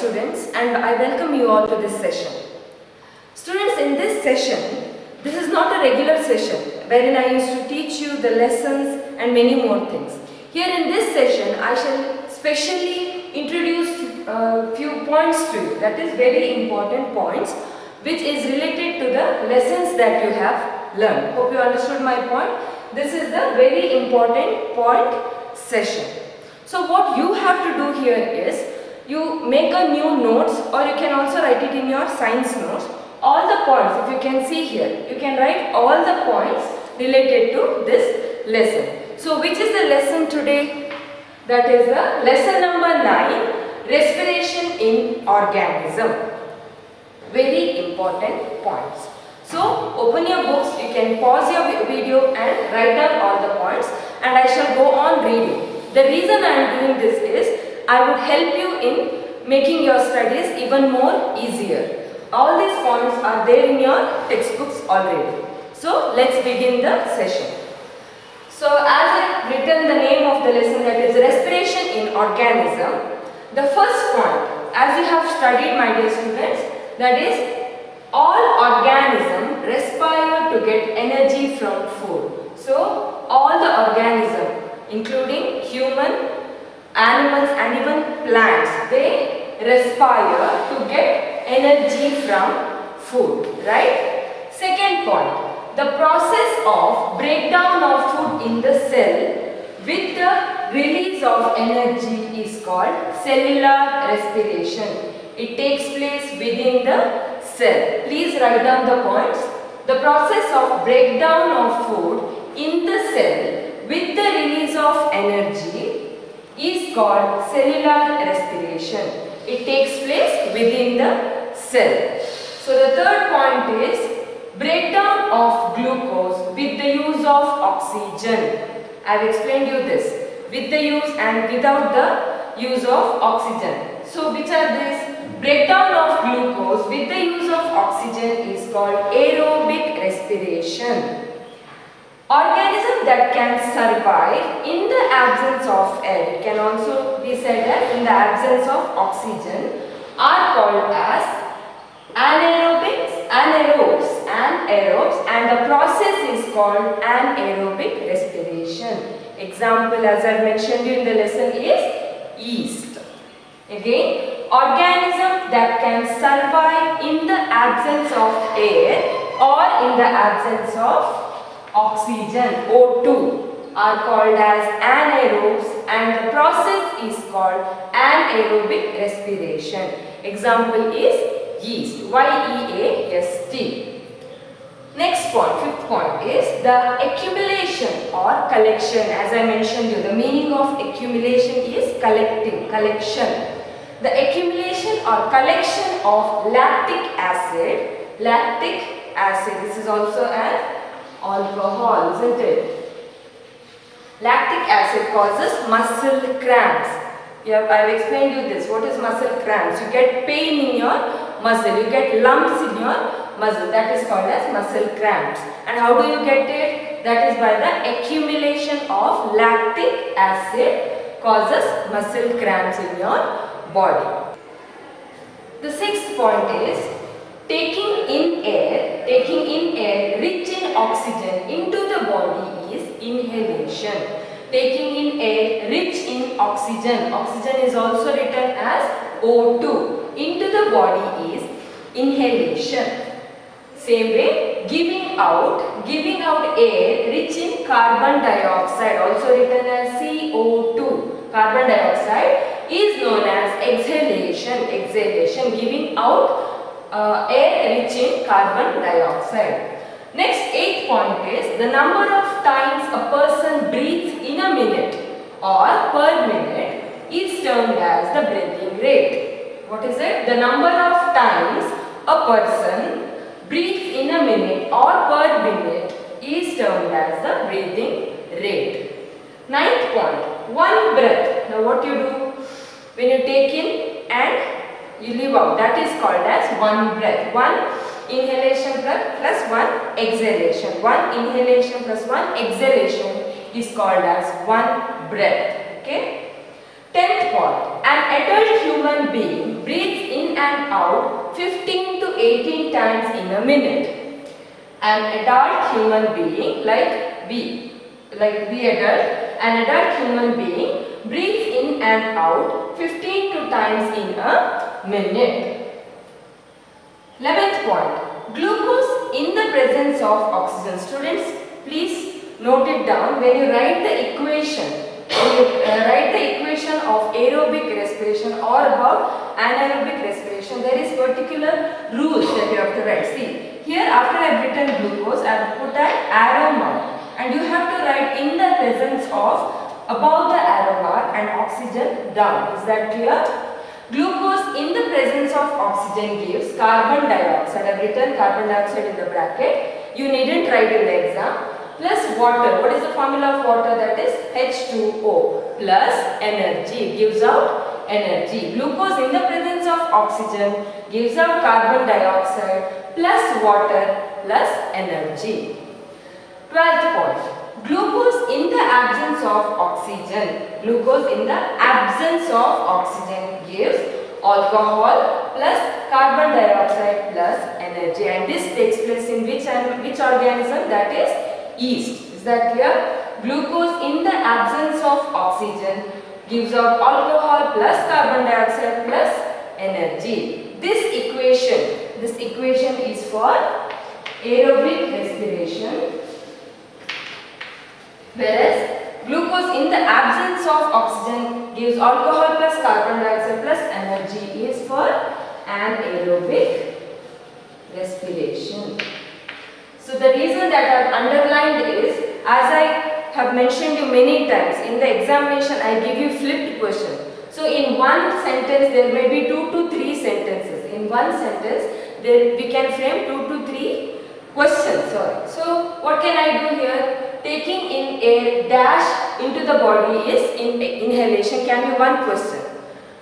students, and I welcome you all to this session. Students, in this session, this is not a regular session wherein I used to teach you the lessons and many more things. Here in this session, I shall specially introduce a few points to you, that is very important points, which is related to the lessons that you have learned. Hope you understood my point. This is the very important point session. So what you have to do here is, you make a new notes, or you can also write it in your science notes. All the points, if you can see here, you can write all the points related to this lesson. So which is the lesson today? That is the lesson number 9, respiration in organism. Very important points. So open your books, you can pause your video and write down all the points, and I shall go on reading. The reason I am doing this is, I would help you in making your studies even more easier. All these points are there in your textbooks already. So let's begin the session. So as I have written the name of the lesson, that is respiration in organism, the first point, as you have studied, my dear students, that is all organisms respire to get energy from food. So all the organisms, including human, animals and even plants, they respire to get energy from food, right? Second point, the process of breakdown of food in the cell with the release of energy is called cellular respiration. It takes place within the cell. Please write down the points. The process of breakdown of food in the cell with the release of energy is called cellular respiration. It takes place within the cell. So the third point is breakdown of glucose with the use of oxygen. I have explained you this. With the use and without the use of oxygen. So which are these? Breakdown of glucose with the use of oxygen is called aerobic respiration. Organisms that can survive in the absence of air, it can also be said as in the absence of oxygen, are called as anaerobes, and the process is called anaerobic respiration. Example, as I mentioned you in the lesson, is yeast. Again, organisms that can survive in the absence of air or in the absence of oxygen, O2, are called as anaerobes, and the process is called anaerobic respiration. Example is yeast, Y-E-A-S-T. Next point, fifth point, is the accumulation or collection. As I mentioned you, the meaning of accumulation is collecting, collection. The accumulation or collection of lactic acid. Lactic acid, this is also an alcohol, isn't it? Lactic acid causes muscle cramps. I've explained you this. What is muscle cramps? You get pain in your muscle. You get lumps in your muscle. That is called as muscle cramps. And how do you get it? That is by the accumulation of lactic acid causes muscle cramps in your body. The sixth point is taking in air rich in oxygen into the body is inhalation. Taking in air rich in oxygen, oxygen is also written as O2, into the body is inhalation. Same way, giving out air rich in carbon dioxide, also written as CO2, carbon dioxide, is known as exhalation, giving out air rich in carbon dioxide. Next, eighth point is the number of times a person breathes in a minute or per minute is termed as the breathing rate. What is it? The number of times a person breathes in a minute or per minute is termed as the breathing rate. Ninth point, one breath. Now what you do? When you take in and you leave out, that is called as one breath. One inhalation plus one exhalation. One inhalation plus one exhalation is called as one breath. Okay. 10th point, an adult human being breathes and out 15 to 18 times in a minute. An adult human being like we adult, an adult human being breathes in and out 15 times in a minute. 11th point, glucose in the presence of oxygen. Students, please note it down when you write the equation. Write the equation of aerobic respiration or about anaerobic respiration. There is particular rules that you have to write. See, here after I have written glucose, I have put an arrow mark, and you have to write in the presence of above the arrow mark and oxygen down. Is that clear? Glucose in the presence of oxygen gives carbon dioxide. I have written carbon dioxide in the bracket. You needn't write in the exam. Plus water. What is the formula of water? That is H2O plus energy. Gives out energy. Glucose in the presence of oxygen gives out carbon dioxide plus water plus energy. 12th point. Glucose in the absence of oxygen. Glucose in the absence of oxygen gives alcohol plus carbon dioxide plus energy. And this takes place in which organism? That is yeast. Is that clear? Glucose in the absence of oxygen gives out alcohol plus carbon dioxide plus energy. This equation is for aerobic respiration, whereas glucose in the absence of oxygen gives alcohol plus carbon dioxide plus energy is for anaerobic respiration. So the reason that I have underlined is, as I have mentioned you many times, in the examination I give you flipped question. So in one sentence there may be 2 to 3 sentences. In one sentence we can frame 2 to 3 questions. So what can I do here? Taking in air dash into the body is inhalation, can be one question.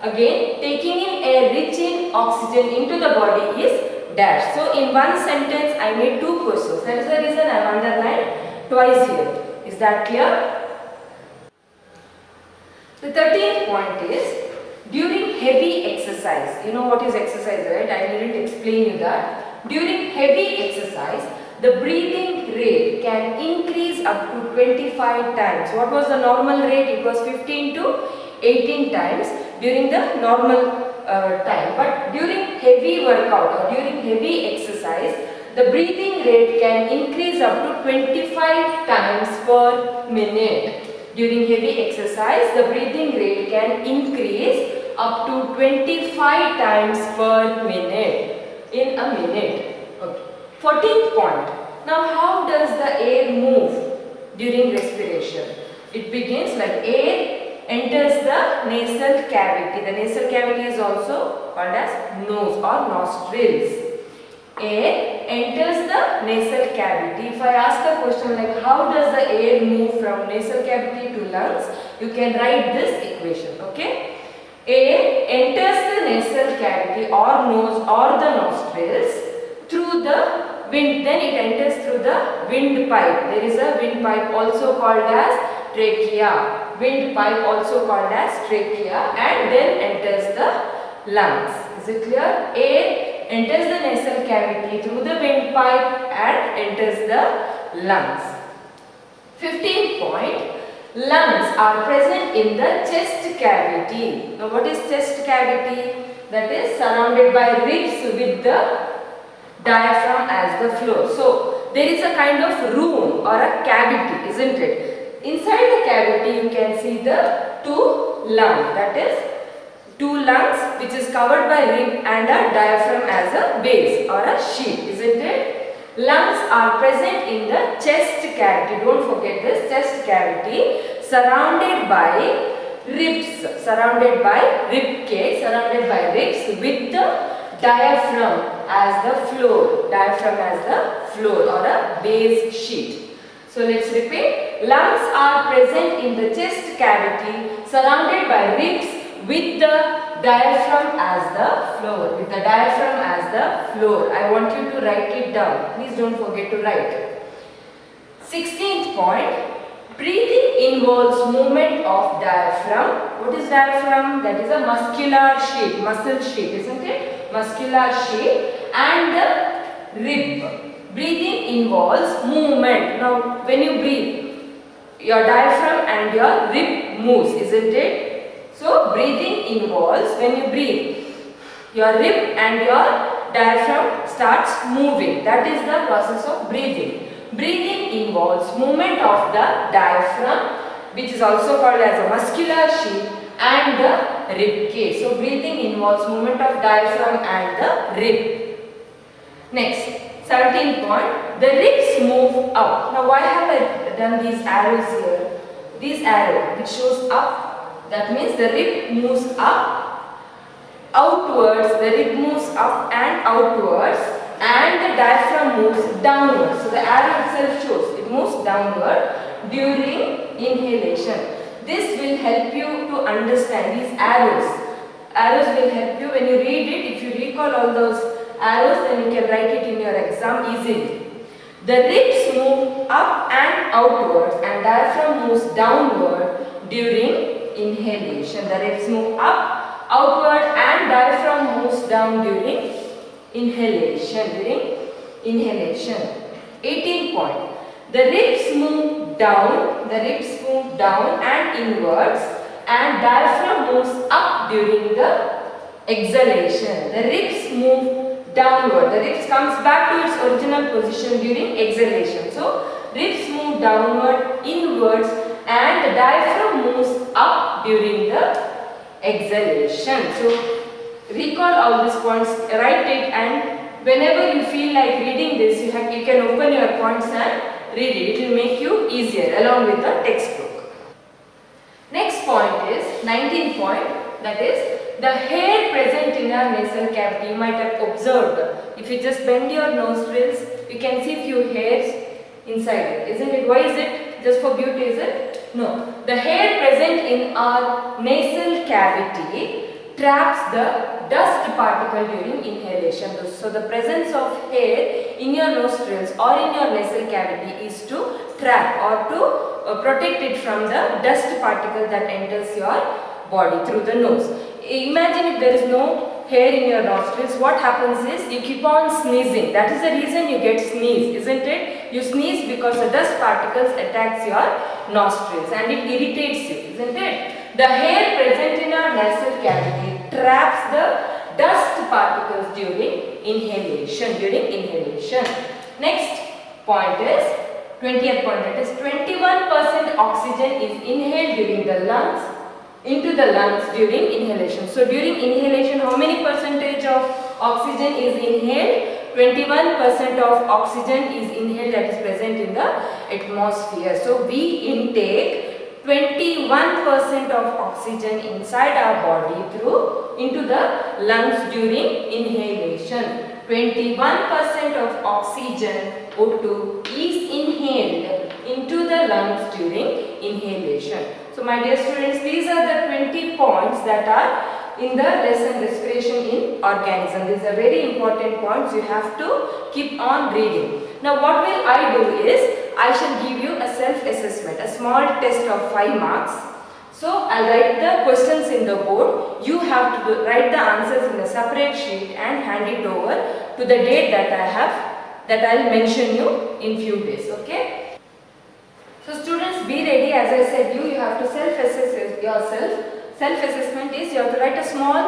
Again, taking in air rich in oxygen into the body is dash. So in one sentence I made 2 questions. That is the reason I have underlined twice here. Is that clear? The 13th point is during heavy exercise. You know what is exercise, right? I didn't explain you that. During heavy exercise, the breathing rate can increase up to 25 times. What was the normal rate? It was 15 to 18 times during the normal time. But during heavy workout or during heavy exercise, the breathing rate can increase up to 25 times per minute. During heavy exercise, the breathing rate can increase up to 25 times per minute in a minute. Okay. 14th point. Now how does the air move during respiration? It begins like air enters the nasal cavity. The nasal cavity is also called as nose or nostrils. Air enters the nasal cavity. If I ask a question like how does the air move from nasal cavity to lungs, you can write this equation. Okay? Air enters the nasal cavity or nose or the nostrils through the wind, then it enters through the windpipe. There is a windpipe also called as trachea. Windpipe also called as trachea, and then enters the lungs. Is it clear? Air enters the nasal cavity through the windpipe and enters the lungs. 15th point. Lungs are present in the chest cavity. Now what is chest cavity? That is surrounded by ribs with the diaphragm as the floor. So there is a kind of room or a cavity, isn't it? Inside the cavity you can see the 2 lungs, that is 2 lungs which is covered by rib and a diaphragm as a base or a sheath, isn't it? Lungs are present in the chest cavity. Don't forget this, chest cavity, surrounded by ribs, surrounded by rib cage, surrounded by ribs with the diaphragm as the floor, diaphragm as the floor or a base sheet. So let's repeat. Lungs are present in the chest cavity, surrounded by ribs with the diaphragm as the floor, with the diaphragm as the floor. I want you to write it down. Please don't forget to write. 16th point. Breathing involves movement of diaphragm. What is diaphragm? That is a muscular sheath, muscle sheath, isn't it? Muscular sheath and the rib. Breathing involves movement. Now, when you breathe, your diaphragm and your rib moves, isn't it? So, breathing involves, when you breathe, your rib and your diaphragm starts moving. That is the process of breathing. Breathing involves movement of the diaphragm, which is also called as a muscular sheath, and the rib cage. So, breathing involves movement of diaphragm and the rib. Next, 17th point, the ribs move up. Now, why have I done these arrows here? This arrow which shows up, that means the rib moves up, outwards, the rib moves up and outwards, and the diaphragm moves downwards. So, the arrow itself shows it moves downward during inhalation. This will help you to understand these arrows. Arrows will help you when you read it. If you recall all those arrows, then you can write it in your exam easily. The ribs move up and outwards and diaphragm moves downward during inhalation. The ribs move up, outward and diaphragm moves down during inhalation. 18th point. The ribs move down and inwards and diaphragm moves up during the exhalation. The ribs move downward. The ribs comes back to its original position during exhalation. So, ribs move downward, inwards and the diaphragm moves up during the exhalation. So, recall all these points, write it, and whenever you feel like reading this, you can open your points and read it. It will make you easier along with the textbook. Next point is 19th point, that is the hair present in our nasal cavity. You might have observed, if you just bend your nostrils, you can see few hairs inside it, isn't it? Why is it? Just for beauty, is it? No. The hair present in our nasal cavity traps the dust particle during inhalation. So, the presence of hair in your nostrils or in your nasal cavity is to trap or to protect it from the dust particle that enters your body through the nose. Imagine if there is no hair in your nostrils, what happens is you keep on sneezing. That is the reason you get sneeze, isn't it? You sneeze because the dust particles attacks your nostrils and it irritates you, isn't it? The hair present in our nasal cavity traps the dust particles during inhalation. Next point is 20th point, that is 21% oxygen is inhaled during the lungs into the lungs during inhalation. So, during inhalation, how many percentage of oxygen is inhaled? 21% of oxygen is inhaled, that is present in the atmosphere. So, we intake 21% of oxygen inside our body into the lungs during inhalation. 21% of oxygen O2 is inhaled into the lungs during inhalation. So, my dear students, these are the 20 points that are in the lesson respiration in organism. These are very important points. You have to keep on reading. Now, what will I do is, I shall give you a self-assessment, a small test of 5 marks. So, I will write the questions in the board. You have to write the answers in a separate sheet and hand it over to the date that I will mention you in few days. Okay? So, students, be ready. As I said, you have to self-assess yourself. Self-assessment is you have to write a small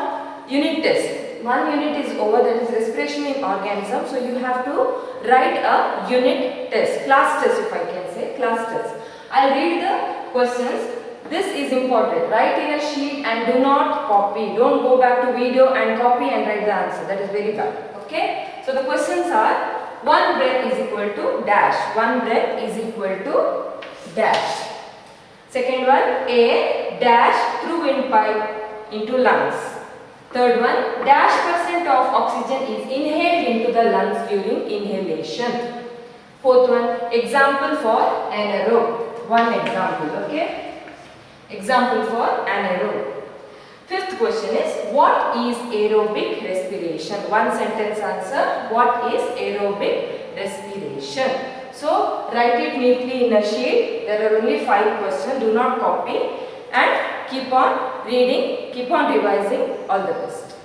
unit test. One unit is over, that is respiration in organism. So, you have to write a unit test, class test if I can say, class test. I will read the questions. This is important. Write in a sheet and do not copy. Don't go back to video and copy and write the answer. That is very bad. Okay? So, the questions are, one breath is equal to dash. One breath is equal to dash. Second one, air dash through windpipe into lungs. Third one, dash % of oxygen is inhaled into the lungs during inhalation. Fourth one, example for anaerobe. One example, okay? Example for anaerobe. Fifth question is, what is aerobic respiration? One sentence answer, what is aerobic respiration? So write it neatly in a sheet. There are only 5 questions. Do not copy and keep on reading, keep on revising. All the best.